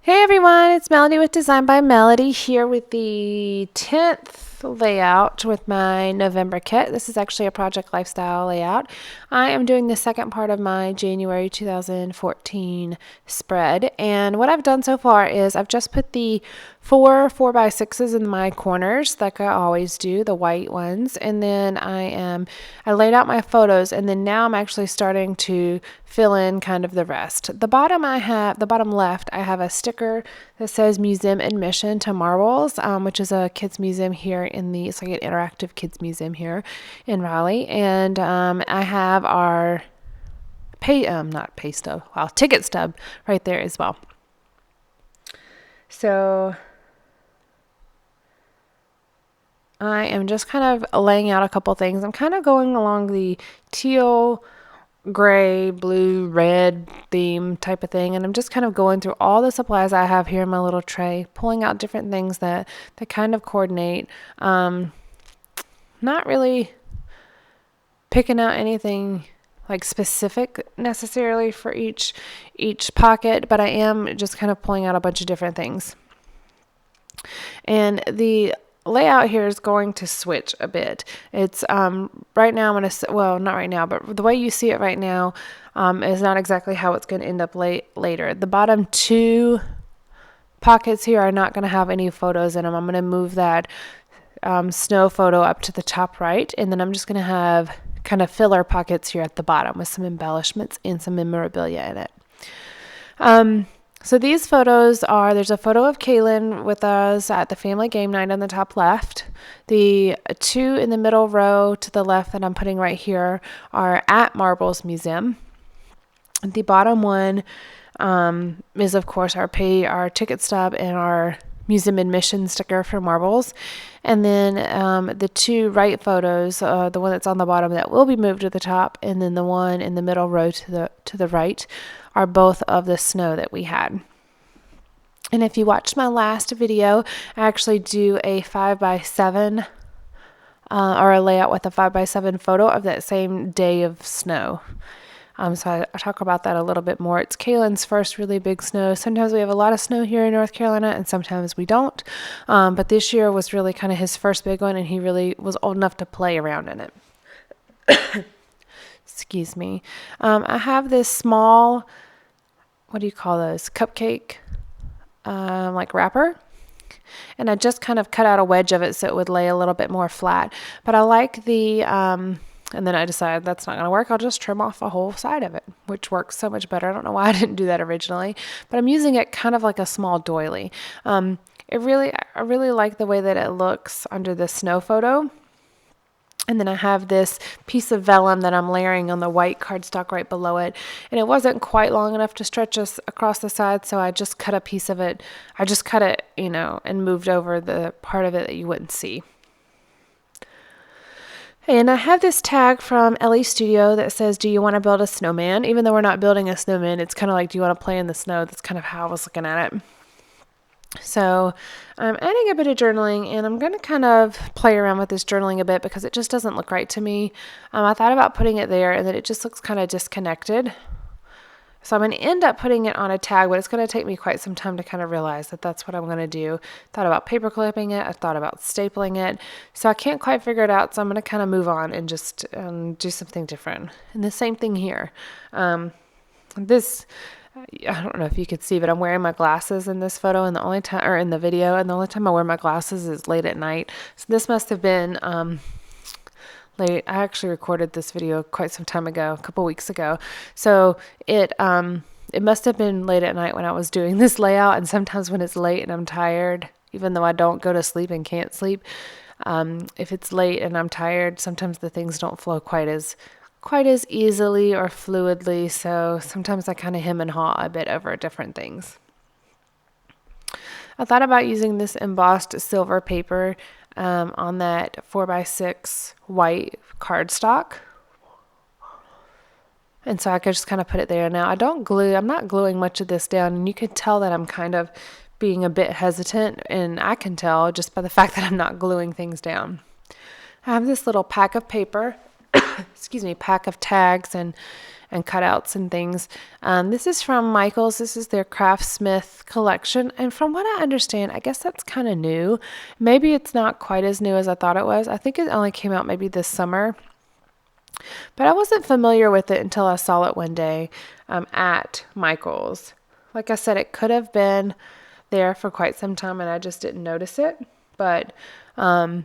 Hey everyone, it's Melody with Design by Melody here with the 10th layout with my November kit. This is actually a Project Lifestyle layout. I am doing the second part of my January 2014 spread, and what I've done so far is I've just put the four 4x6s in my corners like I always do, the white ones, and then I laid out my photos, and then now I'm actually starting to fill in kind of the rest. The bottom left, I have a sticker that says Museum Admission to Marbles, which is a kids museum here it's like an interactive kids museum here in Raleigh. And I have our ticket stub right there as well. So I am just kind of laying out a couple things. I'm kind of going along the teal, gray, blue, red theme type of thing, and I'm just kind of going through all the supplies I have here in my little tray, pulling out different things that kind of coordinate. Not really picking out anything like specific necessarily for each pocket, but I am just kind of pulling out a bunch of different things. And the layout here is going to switch a bit. It's right now I'm going to, well, not right now, but the way you see it right now is not exactly how it's going to end up later. The bottom two pockets here are not going to have any photos in them. I'm going to move that snow photo up to the top right, and then I'm just going to have kind of filler pockets here at the bottom with some embellishments and some memorabilia in it. So these photos there's a photo of Kaylin with us at the family game night on the top left. The two in the middle row to the left that I'm putting right here are at Marbles Museum. The bottom one is, of course, our ticket stub and our museum admission sticker for Marbles. And then the two right photos, the one that's on the bottom that will be moved to the top, and then the one in the middle row to the right, are both of the snow that we had. And if you watched my last video, I actually do a 5x7 or a layout with a 5x7 photo of that same day of snow. So I talk about that a little bit more. It's Kaylin's first really big snow. Sometimes we have a lot of snow here in North Carolina, and sometimes we don't. But this year was really kind of his first big one, and he really was old enough to play around in it. Excuse me. I have this small, what do you call those? Cupcake, like wrapper. And I just kind of cut out a wedge of it so it would lay a little bit more flat. But I like and then I decided that's not going to work. I'll just trim off a whole side of it, which works so much better. I don't know why I didn't do that originally, but I'm using it kind of like a small doily. I really like the way that it looks under the snow photo. And then I have this piece of vellum that I'm layering on the white cardstock right below it. And it wasn't quite long enough to stretch us across the side, so I just cut a piece of it. I just cut it, and moved over the part of it that you wouldn't see. And I have this tag from Ellie Studio that says, "Do you want to build a snowman?" Even though we're not building a snowman, it's kind of like, do you want to play in the snow? That's kind of how I was looking at it. So I'm adding a bit of journaling, and I'm going to kind of play around with this journaling a bit because it just doesn't look right to me. I thought about putting it there, and then it just looks kind of disconnected. So I'm going to end up putting it on a tag, but it's going to take me quite some time to kind of realize that that's what I'm going to do. Thought about paper clipping it. I thought about stapling it. So I can't quite figure it out. So I'm going to kind of move on and just do something different. And the same thing here. I don't know if you could see, but I'm wearing my glasses in this photo, and the only time, or in the video, and the only time I wear my glasses is late at night. So this must have been late. I actually recorded this video quite some time ago, a couple weeks ago. So it must have been late at night when I was doing this layout. And sometimes when it's late and I'm tired, even though I don't go to sleep and can't sleep, if it's late and I'm tired, sometimes the things don't flow quite as easily or fluidly. So sometimes I kind of hem and haw a bit over different things. I thought about using this embossed silver paper on that 4x6 white cardstock. And so I could just kind of put it there. Now I'm not gluing much of this down, and you can tell that I'm kind of being a bit hesitant, and I can tell just by the fact that I'm not gluing things down. I have this little pack of paper, pack of tags and and cutouts and things. This is from Michaels. This is their Craftsmith collection. And from what I understand, I guess that's kind of new. Maybe it's not quite as new as I thought it was. I think it only came out maybe this summer. But I wasn't familiar with it until I saw it one day at Michaels. Like I said, it could have been there for quite some time and I just didn't notice it. But I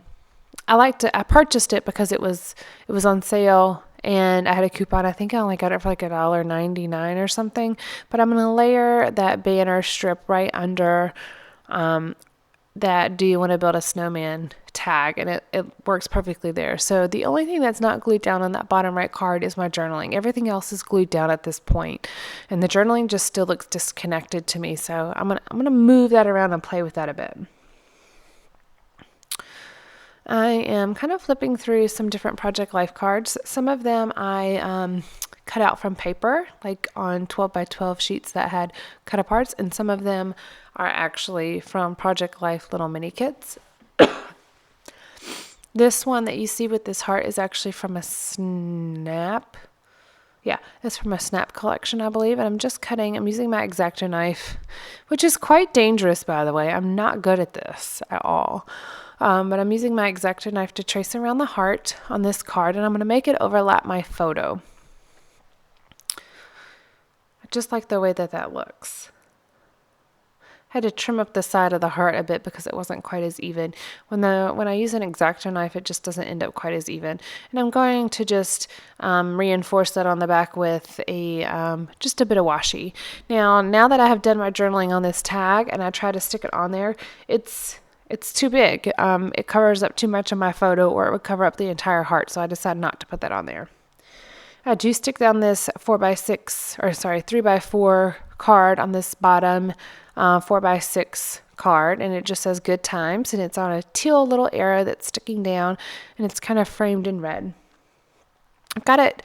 purchased it because it was on sale and I had a coupon. I think I only got it for like $1.99 or something. But I'm going to layer that banner strip right under that "Do you want to build a snowman" tag, and it works perfectly there. So the only thing that's not glued down on that bottom right card is my journaling. Everything else is glued down at this point, and the journaling just still looks disconnected to me. So I'm gonna move that around and play with that a bit. I am kind of flipping through some different Project Life cards. Some of them I cut out from paper, like on 12 by 12 sheets that had cut aparts, and some of them are actually from Project Life little mini kits. This one that you see with this heart is actually from a Snap. Yeah, it's from a Snap collection, I believe. And I'm using my X-Acto knife, which is quite dangerous, by the way. I'm not good at this at all. But I'm using my X-Acto knife to trace around the heart on this card, and I'm going to make it overlap my photo. I just like the way that looks. I had to trim up the side of the heart a bit because it wasn't quite as even. When I use an X-Acto knife, it just doesn't end up quite as even. And I'm going to just reinforce that on the back with just a bit of washi. Now that I have done my journaling on this tag and I try to stick it on there, it's too big. It covers up too much of my photo, or it would cover up the entire heart. So I decided not to put that on there. I do stick down this 3x4 card on this bottom 4x6 card, and it just says "Good Times," and it's on a teal little arrow that's sticking down, and it's kind of framed in red. I've got it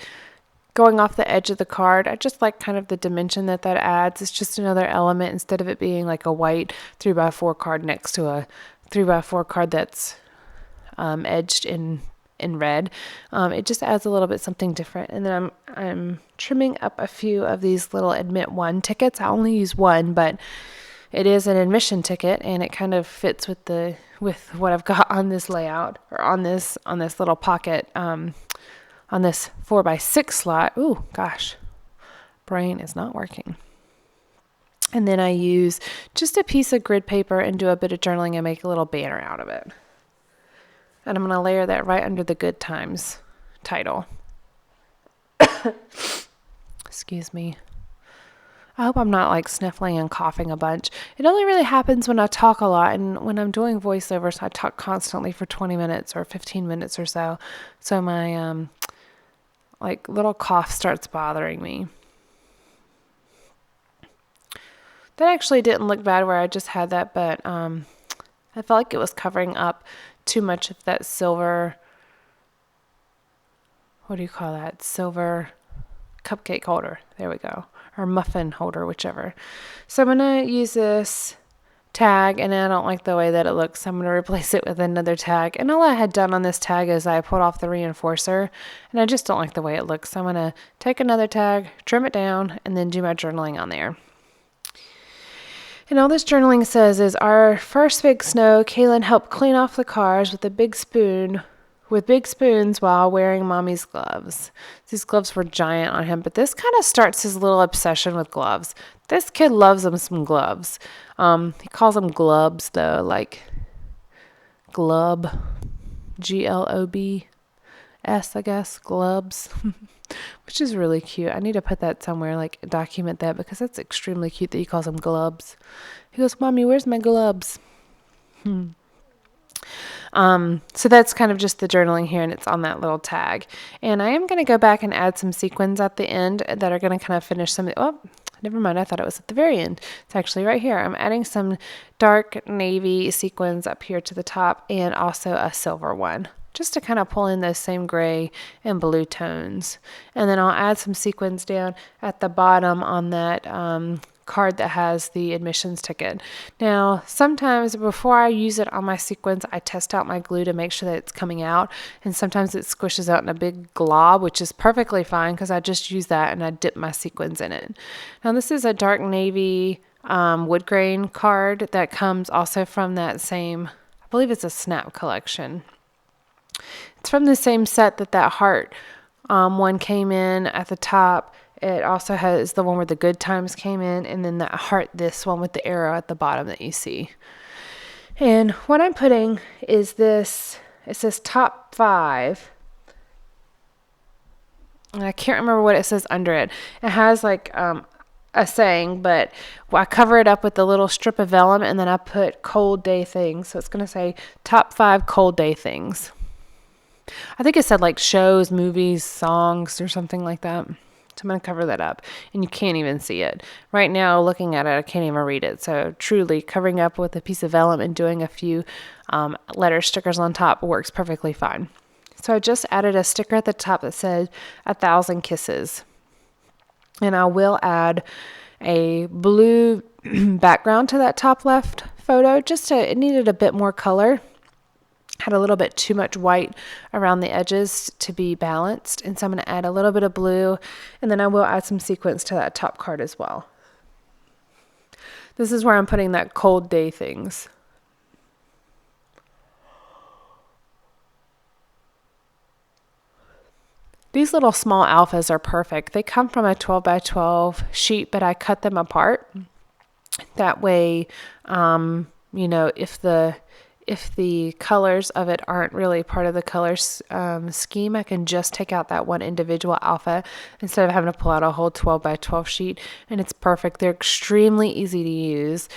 going off the edge of the card. I just like kind of the dimension that adds. It's just another element instead of it being like a white 3x4 card next to a 3x4 card that's edged in red. It just adds a little bit something different. And then I'm trimming up a few of these little Admit One tickets. I only use one, but it is an admission ticket, and it kind of fits with what I've got on this layout, or on this little pocket, on this 4x6 slot. Ooh, gosh, brain is not working. And then I use just a piece of grid paper and do a bit of journaling and make a little banner out of it. And I'm going to layer that right under the Good Times title. Excuse me. I hope I'm not like sniffling and coughing a bunch. It only really happens when I talk a lot, and when I'm doing voiceovers, I talk constantly for 20 minutes or 15 minutes or so. So my like little cough starts bothering me. That actually didn't look bad where I just had that, but I felt like it was covering up too much of that silver, what do you call that? Silver cupcake holder. There we go. Or muffin holder, whichever. So I'm going to use this tag, and I don't like the way that it looks, so I'm going to replace it with another tag. And all I had done on this tag is I pulled off the reinforcer, and I just don't like the way it looks. So I'm going to take another tag, trim it down, and then do my journaling on there. And all this journaling says is, "Our first big snow, Kaylin helped clean off the cars with big spoons while wearing mommy's gloves." These gloves were giant on him, but this kind of starts his little obsession with gloves. This kid loves him some gloves. He calls them glubs, though, like glub, Globs, I guess, glubs, which is really cute. I need to put that somewhere, like document that, because that's extremely cute that he calls them glubs. He goes, "Mommy, where's my glubs?" So that's kind of just the journaling here, and it's on that little tag. And I am going to go back and add some sequins at the end that are going to kind of finish some. Oh, never mind. I thought it was at the very end. It's actually right here. I'm adding some dark navy sequins up here to the top, and also a silver one, just to kind of pull in those same gray and blue tones. And then I'll add some sequins down at the bottom on that card that has the admissions ticket. Now, sometimes before I use it on my sequins, I test out my glue to make sure that it's coming out. And sometimes it squishes out in a big glob, which is perfectly fine because I just use that and I dip my sequins in it. Now, this is a dark navy wood grain card that comes also from that same, I believe it's a Snap collection. It's from the same set that heart one came in at the top. It also has the one where the good times came in, and then that heart, this one with the arrow at the bottom that you see. And what I'm putting is this, it says top 5. And I can't remember what it says under it. It has like a saying, but I cover it up with a little strip of vellum, and then I put cold day things. So it's going to say top 5 cold day things. I think it said like shows, movies, songs, or something like that. So I'm going to cover that up, and you can't even see it. Right now, looking at it, I can't even read it. So truly, covering up with a piece of vellum and doing a few letter stickers on top works perfectly fine. So I just added a sticker at the top that said 1,000 kisses. And I will add a blue background to that top left photo. It needed a bit more color. Had a little bit too much white around the edges to be balanced. And so I'm going to add a little bit of blue. And then I will add some sequins to that top card as well. This is where I'm putting that cold day things. These little small alphas are perfect. They come from a 12 by 12 sheet, but I cut them apart. That way, if the colors of it aren't really part of the color scheme, I can just take out that one individual alpha instead of having to pull out a whole 12 by 12 sheet. And it's perfect. They're extremely easy to use,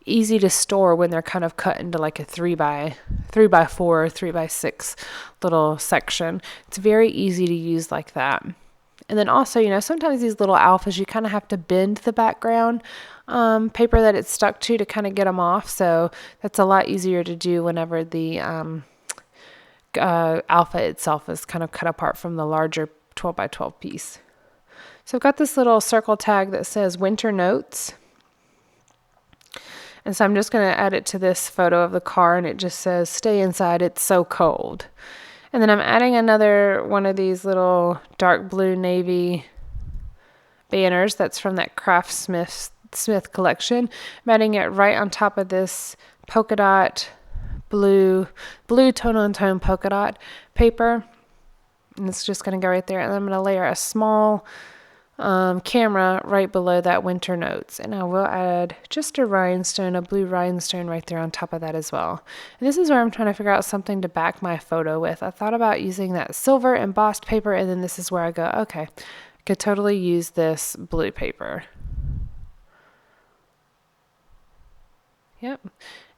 easy to store when they're kind of cut into like a 3 by 4 or 3 by 6 little section. It's very easy to use like that. And then also, sometimes these little alphas, you kind of have to bend the background paper that it's stuck to kind of get them off. So that's a lot easier to do whenever the alpha itself is kind of cut apart from the larger 12 by 12 piece. So I've got this little circle tag that says Winter Notes. And so I'm just going to add it to this photo of the car, and it just says, "Stay inside, it's so cold." And then I'm adding another one of these little dark blue navy banners that's from that Craftsmith collection. I'm adding it right on top of this polka dot blue tone-on-tone polka dot paper. And it's just going to go right there. And I'm going to layer a small camera right below that Winter Notes. And I will add just a blue rhinestone right there on top of that as well. And this is where I'm trying to figure out something to back my photo with. I thought about using that silver embossed paper, and then this is where I go, okay, I could totally use this blue paper. Yep.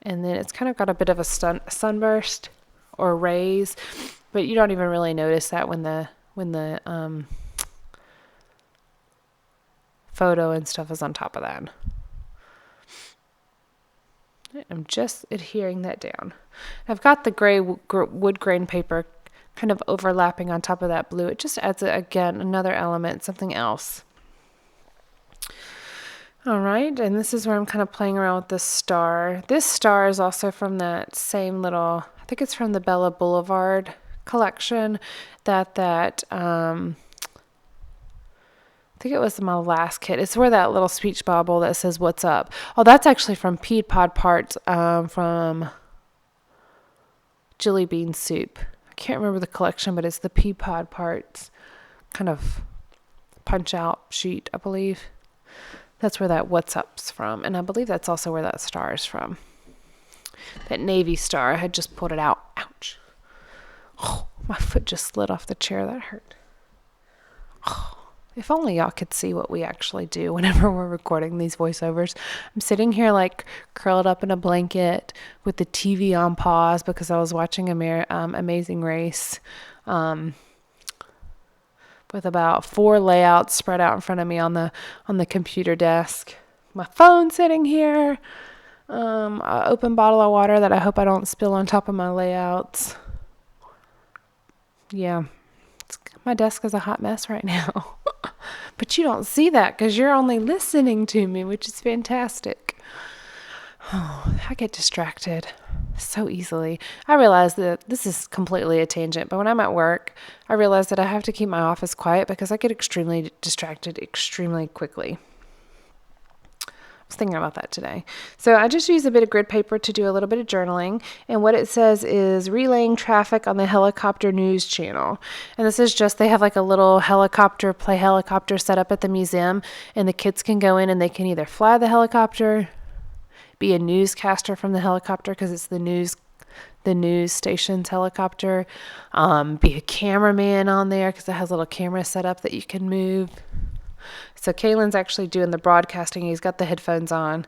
And then it's kind of got a bit of a sunburst or rays, but you don't even really notice that when the photo and stuff is on top of that. I'm just adhering that down. I've got the gray wood grain paper kind of overlapping on top of that blue. It just adds, again, another element, something else. All right, and this is where I'm kind of playing around with this star. This star is also from that same little, I think it's from the Bella Boulevard collection, I think it was my last kit. It's where that little speech bubble that says "What's up?" Oh, that's actually from Pea Pod Parts from Jilly Bean Soup. I can't remember the collection, but it's the Pea Pod Parts kind of punch out sheet, I believe. That's where that "What's up's" from. And I believe that's also where that star is from. That navy star. I had just pulled it out. Ouch. Oh, my foot just slid off the chair. That hurt. Oh. If only y'all could see what we actually do whenever we're recording these voiceovers. I'm sitting here like curled up in a blanket with the TV on pause because I was watching Amazing Race with about 4 layouts spread out in front of me on the computer desk. My phone sitting here. An open bottle of water that I hope I don't spill on top of my layouts. Yeah. My desk is a hot mess right now. But you don't see that because you're only listening to me, which is fantastic. Oh, I get distracted so easily. I realize that this is completely a tangent, but when I'm at work, I realize that I have to keep my office quiet because I get extremely distracted extremely quickly. I was thinking about that today. So I just use a bit of grid paper to do a little bit of journaling. And what it says is relaying traffic on the helicopter news channel. And this is just, they have like a little play helicopter set up at the museum. And the kids can go in and they can either fly the helicopter, be a newscaster from the helicopter because it's the news station's helicopter, be a cameraman on there because it has a little camera set up that you can move. So Kalen's actually doing the broadcasting. He's got the headphones on.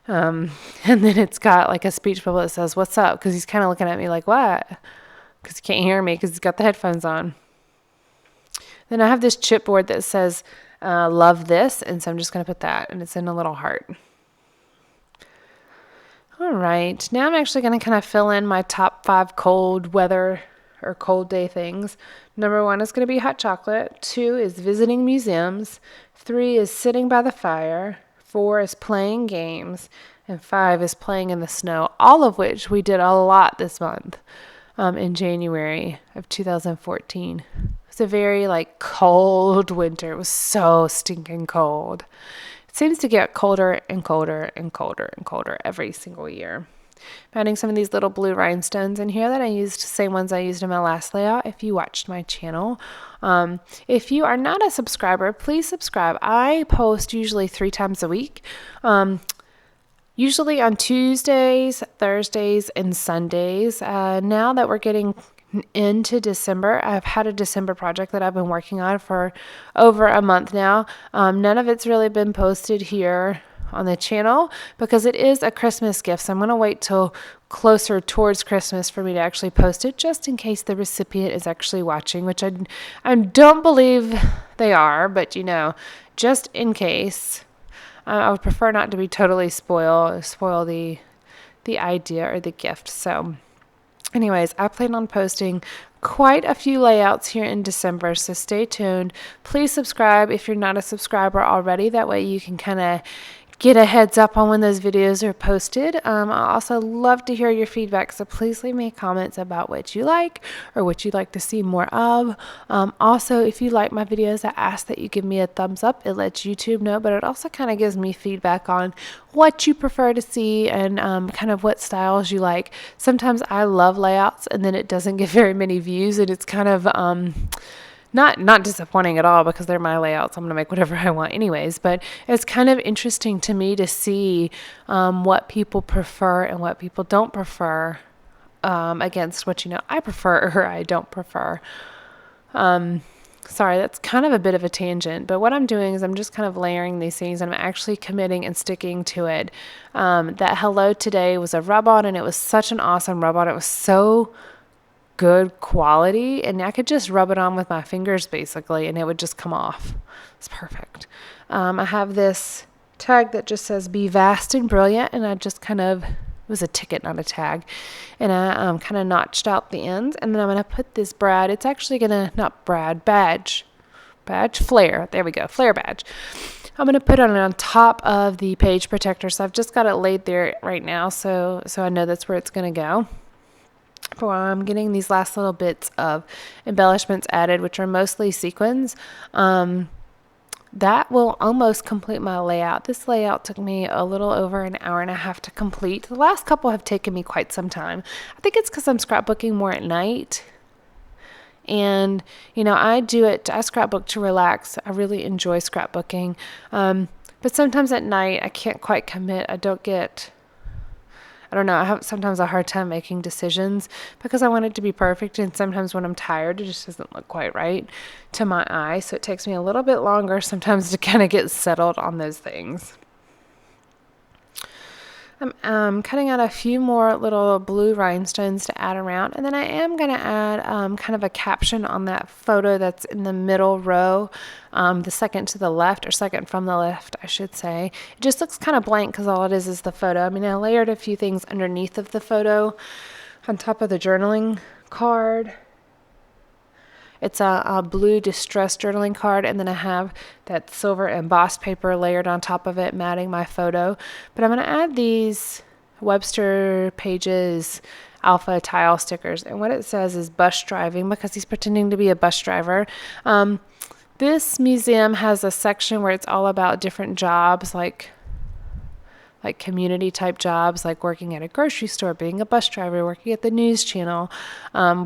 And then it's got like a speech bubble that says, "What's up?" Because he's kind of looking at me like, "What?" Because he can't hear me because he's got the headphones on. Then I have this chipboard that says, "Love this." And so I'm just going to put that. And it's in a little heart. All right. Now I'm actually going to kind of fill in my top 5 cold weather or cold day things. Number 1 is going to be hot chocolate. 2 is visiting museums. 3 is sitting by the fire. 4 is playing games. And 5 is playing in the snow, all of which we did a lot this month in January of 2014. It's a very cold winter. It was so stinking cold. It seems to get colder and colder and colder and colder every single year. I'm adding some of these little blue rhinestones in here that I used, same ones I used in my last layout if you watched my channel. If you are not a subscriber, please subscribe. I post usually 3 times a week. Usually on Tuesdays, Thursdays, and Sundays. Now that we're getting into December, I've had a December project that I've been working on for over a month now. None of it's really been posted here on the channel because it is a Christmas gift. So I'm going to wait till closer towards Christmas for me to actually post it, just in case the recipient is actually watching, which I don't believe they are, but just in case. I would prefer not to be totally spoil the idea or the gift. So anyways, I plan on posting quite a few layouts here in December, so stay tuned. Please subscribe if you're not a subscriber already. That way you can kind of get a heads up on when those videos are posted. I also love to hear your feedback, so please leave me comments about what you like or what you'd like to see more of. Also, if you like my videos, I ask that you give me a thumbs up. It lets YouTube know, but it also kind of gives me feedback on what you prefer to see and kind of what styles you like. Sometimes I love layouts and then it doesn't get very many views, and it's kind of not disappointing at all because they're my layouts. I'm going to make whatever I want anyways, but it's kind of interesting to me to see what people prefer and what people don't prefer against what I prefer or I don't prefer. Sorry, that's kind of a bit of a tangent, but what I'm doing is I'm just kind of layering these things and I'm actually committing and sticking to it. That hello today was a rub-on, and it was such an awesome rub-on. It was so good quality, and I could just rub it on with my fingers basically and it would just come off. It's perfect. I have this tag that just says be vast and brilliant, and I just it was a ticket, not a tag, and I kind of notched out the ends, and then I'm going to put this brad. It's actually badge flare. There we go, flare badge. I'm going to put it on top of the page protector, so I've just got it laid there right now, so I know that's where it's going to go. But I'm getting these last little bits of embellishments added, which are mostly sequins. That will almost complete my layout. This layout took me a little over an hour and a half to complete. The last couple have taken me quite some time. I think it's because I'm scrapbooking more at night. And, I scrapbook to relax. I really enjoy scrapbooking. But sometimes at night, I can't quite commit. I don't know, I have sometimes a hard time making decisions because I want it to be perfect, and sometimes when I'm tired, it just doesn't look quite right to my eye, so it takes me a little bit longer sometimes to kind of get settled on those things. I'm cutting out a few more little blue rhinestones to add around, and then I am going to add kind of a caption on that photo that's in the middle row, the second to the left, or second from the left, I should say. It just looks kind of blank because all it is the photo. I mean, I layered a few things underneath of the photo on top of the journaling card. It's a blue distressed journaling card, and then I have that silver embossed paper layered on top of it, matting my photo. But I'm going to add these Webster Pages alpha tile stickers, and what it says is bus driving, because he's pretending to be a bus driver. This museum has a section where it's all about different jobs, like community type jobs, like working at a grocery store, being a bus driver, working at the news channel,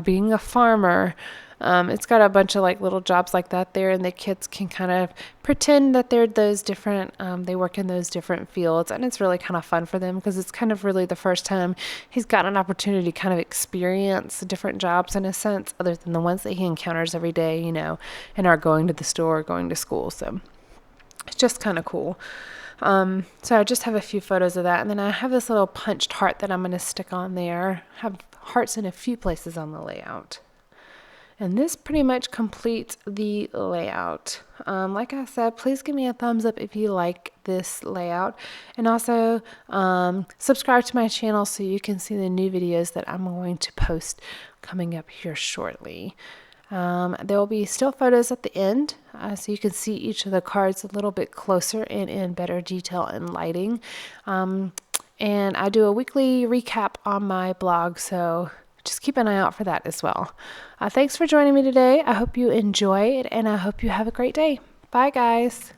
being a farmer. It's got a bunch of like little jobs like that there, and the kids can kind of pretend that they're those different, they work in those different fields, and it's really kind of fun for them because it's kind of really the first time he's got an opportunity to kind of experience different jobs in a sense, other than the ones that he encounters every day, you know, and are going to the store, going to school. So it's just kind of cool. So I just have a few photos of that, and then I have this little punched heart that I'm going to stick on there. I have hearts in a few places on the layout. And this pretty much completes the layout. Like I said, please give me a thumbs up if you like this layout. And also subscribe to my channel so you can see the new videos that I'm going to post coming up here shortly. There will be still photos at the end, so you can see each of the cards a little bit closer and in better detail and lighting. And I do a weekly recap on my blog, so just keep an eye out for that as well. Thanks for joining me today. I hope you enjoy it, and I hope you have a great day. Bye, guys.